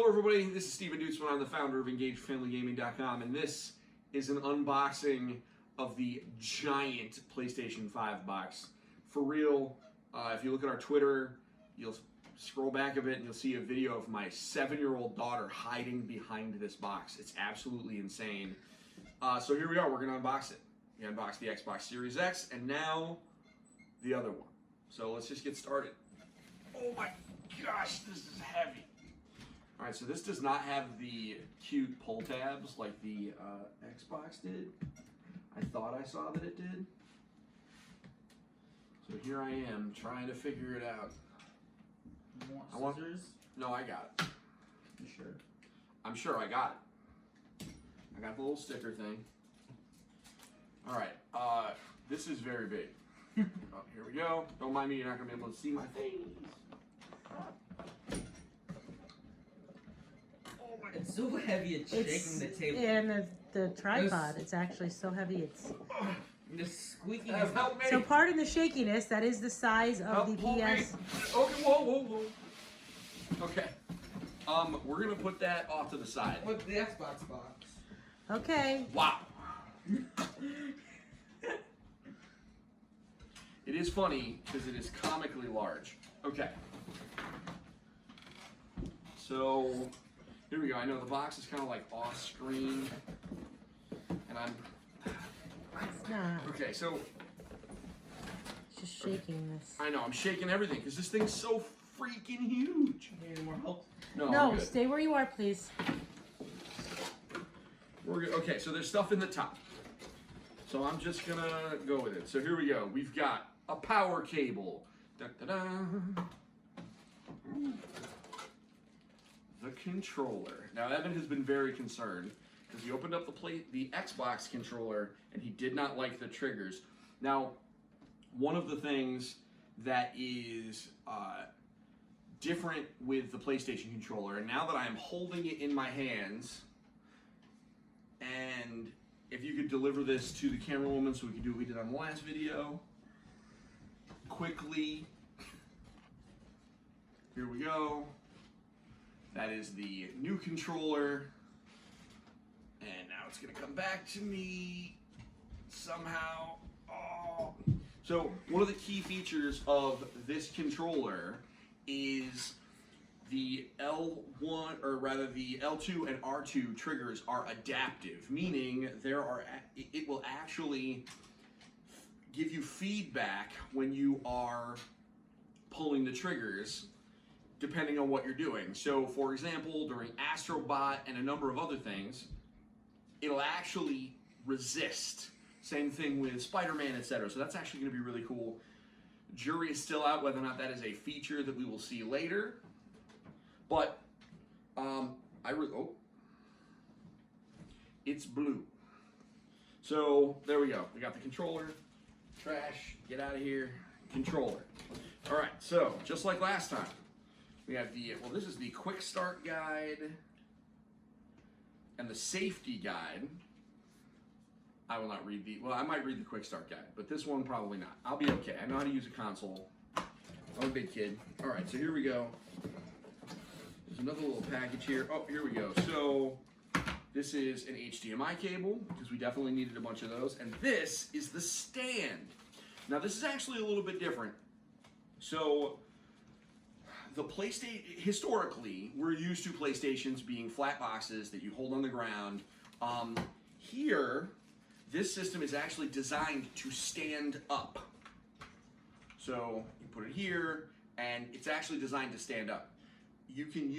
Hello everybody, this is Steven Dutzman. I'm the founder of EngageFamilyGaming.com, and this is an unboxing of the giant PlayStation 5 box. For real, if you look at our Twitter, you'll scroll back a bit and you'll see a video of my 7-year-old daughter hiding behind this box. It's absolutely insane. So here we are, we're gonna unbox it. We unboxed the Xbox Series X, and now the other one. So let's just get started. Oh my gosh, this is heavy. All right, so this does not have the cute pull tabs like the Xbox did. I thought I saw that it did. So here I am trying to figure it out. You want scissors? No, I got it. You sure? I'm sure I got it. I got the little sticker thing. All right, this is very big. Oh, here we go. Don't mind me, you're not gonna be able to see my face. It's so heavy it's shaking the table. And the tripod, it's actually so heavy it's... The squeaking is help me. So pardon the shakiness, that is the size of the PS... Okay, whoa. Okay. We're gonna put that off to the side. With the Xbox box. Okay. Wow. It is funny because it is comically large. Okay. So... here we go. I know the box is kind of like off screen, and I'm. It's not. Okay, so. It's just shaking this. I know I'm shaking everything because this thing's so freaking huge. Need any more help? No, No, stay where you are, please. We're good. Okay, so there's stuff in the top. So I'm just gonna go with it. So here we go. We've got a power cable. Da, da, da. The controller. Now Evan has been very concerned because he opened up the Xbox controller and he did not like the triggers. Now, one of the things that is different with the PlayStation controller, and now that I'm holding it in my hands, and if you could deliver this to the camera woman so we could do what we did on the last video, quickly, here we go. That is the new controller, and now it's gonna come back to me somehow. Oh. So one of the key features of this controller is the L1, or rather the L2 and R2 triggers are adaptive, meaning it will actually give you feedback when you are pulling the triggers, depending on what you're doing. So for example, during Astrobot and a number of other things, it'll actually resist. Same thing with Spider-Man, etc. So that's actually gonna be really cool. Jury is still out whether or not that is a feature that we will see later. But, it's blue. So there we go. We got the controller, trash, get out of here, controller. All right, so just like last time, we have this is the quick start guide and the safety guide. I will not read I might read the quick start guide, but this one probably not. I'll be okay. I know how to use a console. I'm a big kid. All right, so here we go. There's another little package here. Oh, here we go. So this is an HDMI cable, because we definitely needed a bunch of those. And this is the stand. Now this is actually a little bit different. So the PlayStation, historically, we're used to PlayStations being flat boxes that you hold on the ground. Here, this system is actually designed to stand up. So you put it here, and it's actually designed to stand up. You can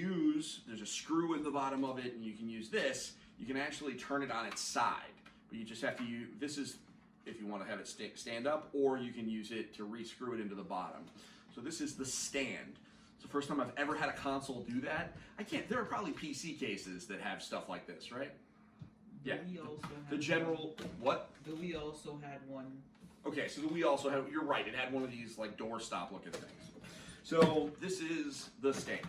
there's a screw in the bottom of it, and you can use this. You can actually turn it on its side, but you just have to use, this is if you want to have it stand up, or you can use it to re-screw it into the bottom. So this is the stand. It's the first time I've ever had a console do that. There are probably PC cases that have stuff like this, right? Yeah. The general, what? The Wii also had one. Okay, so the Wii also had, you're right, it had one of these like door stop looking things. So this is the stand.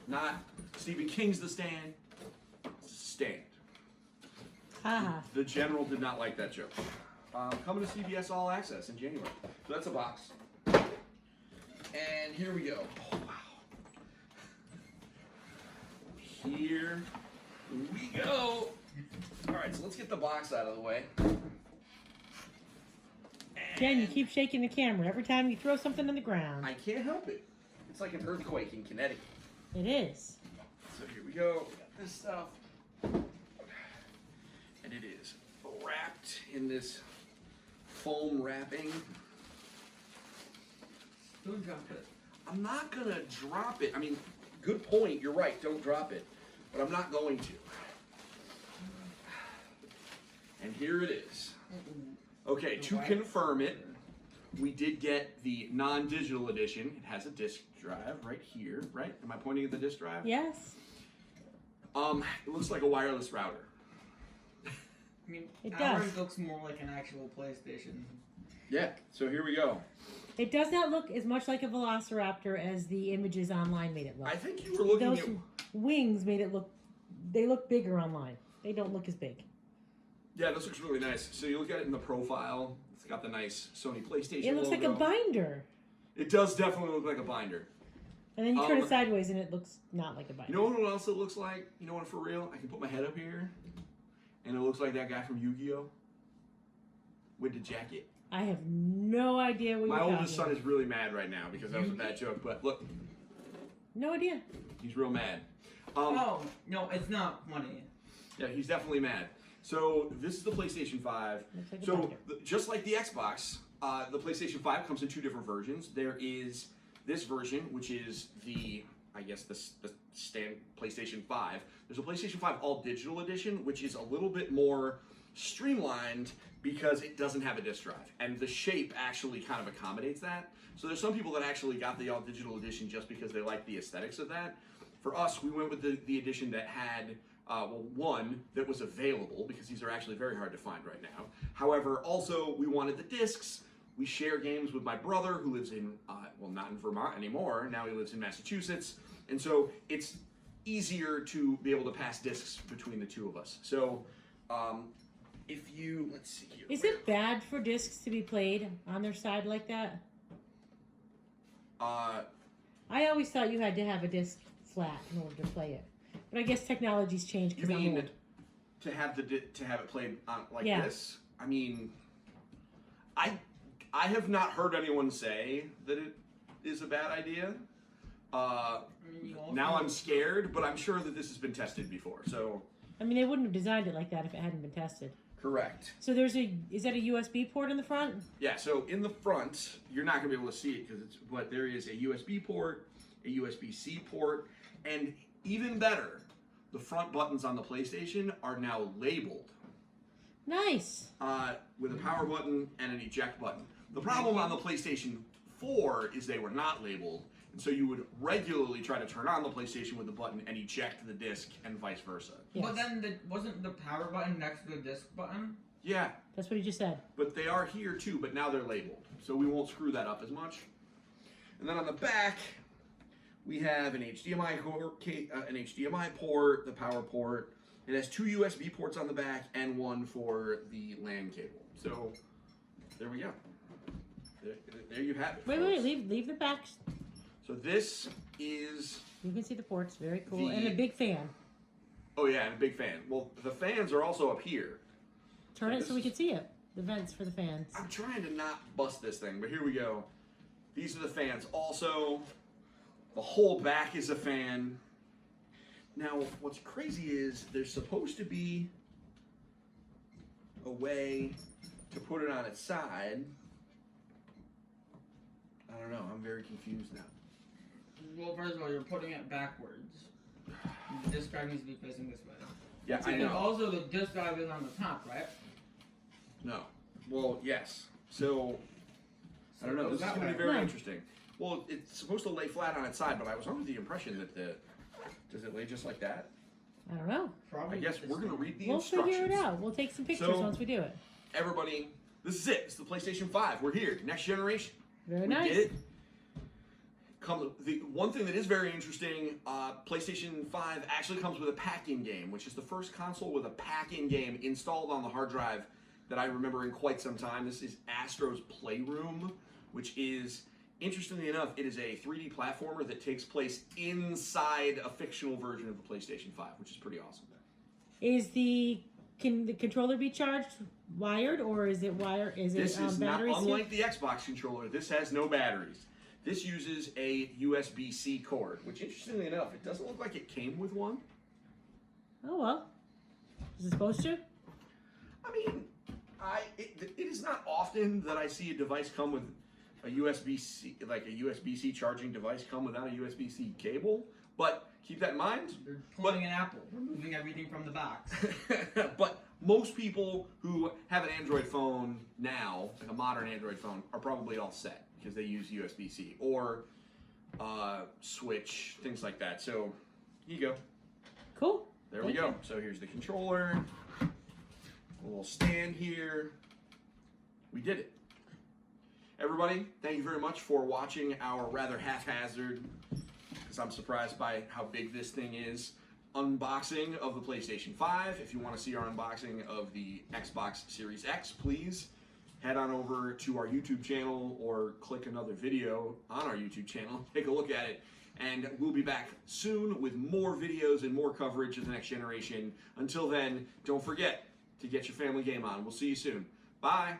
Not Stephen King's The Stand, stand. Ah. The general did not like that joke. Coming to CBS All Access in January. So that's a box. And here we go. Oh, wow. here we go. All right, so let's get the box out of the way. Jen, you keep shaking the camera every time you throw something on the ground. I can't help it. It's like an earthquake in Connecticut. It is. So here we go. We got this stuff. And it is wrapped in this foam wrapping. Don't drop it. I'm not gonna drop it. I mean, good point. You're right. Don't drop it. But I'm not going to. And here it is. Okay, to confirm it, we did get the non-digital edition. It has a disk drive right here, right? Am I pointing at the disk drive? Yes. It looks like a wireless router. I mean, It ours does. looks more like an actual PlayStation. Yeah, so here we go. It does not look as much like a Velociraptor as the images online made it look. I think you were looking Those at... wings made it look, they look bigger online. They don't look as big. Yeah, this looks really nice. So you look at it in the profile. It's got the nice Sony PlayStation It looks like a logo. binder. It does definitely look like a binder. And then you turn it sideways and it looks not like a binder. You know what else it looks like? You know what, for real? I can put my head up here, and it looks like that guy from Yu-Gi-Oh! With the jacket. I have no idea what My you're oldest talking son is really mad right now because that was a bad joke, but look, No idea. he's real mad. Oh, no, it's not funny. Yeah, he's definitely mad. So this is the PlayStation 5. Looks like a So binder. just like the Xbox, the PlayStation 5 comes in two different versions. There is this version, which is the, I guess, the stand PlayStation 5. There's a PlayStation 5 All Digital Edition, which is a little bit more streamlined because it doesn't have a disc drive. And the shape actually kind of accommodates that. So there's some people that actually got the All Digital Edition just because they like the aesthetics of that. For us, we went with the edition that had one that was available, because these are actually very hard to find right now. However, also we wanted the discs. We share games with my brother who lives in, well, not in Vermont anymore. Now he lives in Massachusetts. And so it's easier to be able to pass discs between the two of us. So if you, let's see here. Is it bad for discs to be played on their side like that? I always thought you had to have a disc flat in order to play it. But I guess technology's changed You because I'm mean old. to have to have it played on like Yeah. this? I mean, I have not heard anyone say that it is a bad idea. Now I'm scared, but I'm sure that this has been tested before. So I mean, they wouldn't have designed it like that if it hadn't been tested. correct. So is that a USB port in the front? Yeah. So in the front, you're not going to be able to see it but there is a USB port, a USB-C port, and even better, the front buttons on the PlayStation are now labeled. Nice. With a power button and an eject button. The problem on the PlayStation 4 is they were not labeled, and so you would regularly try to turn on the PlayStation with the button and eject the disc, and vice versa. Yes. But then wasn't the power button next to the disc button? Yeah, That's what he just said. but they are here too, but now they're labeled, so we won't screw that up as much. And then on the back, we have an HDMI port, the power port. It has two USB ports on the back and one for the LAN cable. So there we go. There you have it. Wait, folks. leave the back. So this is, You can see the ports. Very cool. The- And a big fan. oh yeah, and a big fan. Well, the fans are also up here. Turn So it so we can see it. The vents for the fans. I'm trying to not bust this thing, but here we go. These are the fans. Also, the whole back is a fan. Now, what's crazy is there's supposed to be a way to put it on its side. I don't know. I'm very confused now. Well, first of all, you're putting it backwards. The disc drive needs to be facing this way. Yeah, I And know. also, the disc drive is on the top, right? No. Well, yes. So, I don't know. This is going to be very No. interesting. Well, it's supposed to lay flat on its side, but I was under the impression that does it lay just like that? I don't know. Probably I guess this we're going to way. read the We'll instructions. figure it out. We'll take some pictures So- once we do it. Everybody, this is it. It's the PlayStation 5. We're here. Next generation. Very We nice. did it. The one thing that is very interesting, PlayStation 5 actually comes with a pack-in game, which is the first console with a pack-in game installed on the hard drive that I remember in quite some time. This is Astro's Playroom, which is Interestingly enough, it is a 3D platformer that takes place inside a fictional version of the PlayStation 5, which is pretty awesome. Can the controller be charged wired, or is it wire? Is it This is not batteries? unlike the Xbox controller. This has no batteries. This uses a USB-C cord, which interestingly enough, it doesn't look like it came with one. Oh well. Is it supposed to? I mean, it is not often that I see a device come with a USB-C, like a USB-C charging device come without a USB-C cable, but keep that in mind. They're pulling an apple, removing everything from the box. But most people who have an Android phone now, like a modern Android phone, are probably all set because they use USB-C or switch, things like that. So here you go. Cool. There we go. So here's the controller, a little stand here. We did it. Everybody, thank you very much for watching our rather haphazard, because I'm surprised by how big this thing is, unboxing of the PlayStation 5. If you want to see our unboxing of the Xbox Series X, please head on over to our YouTube channel or click another video on our YouTube channel. Take a look at it. And we'll be back soon with more videos and more coverage of the next generation. Until then, don't forget to get your family game on. We'll see you soon. Bye.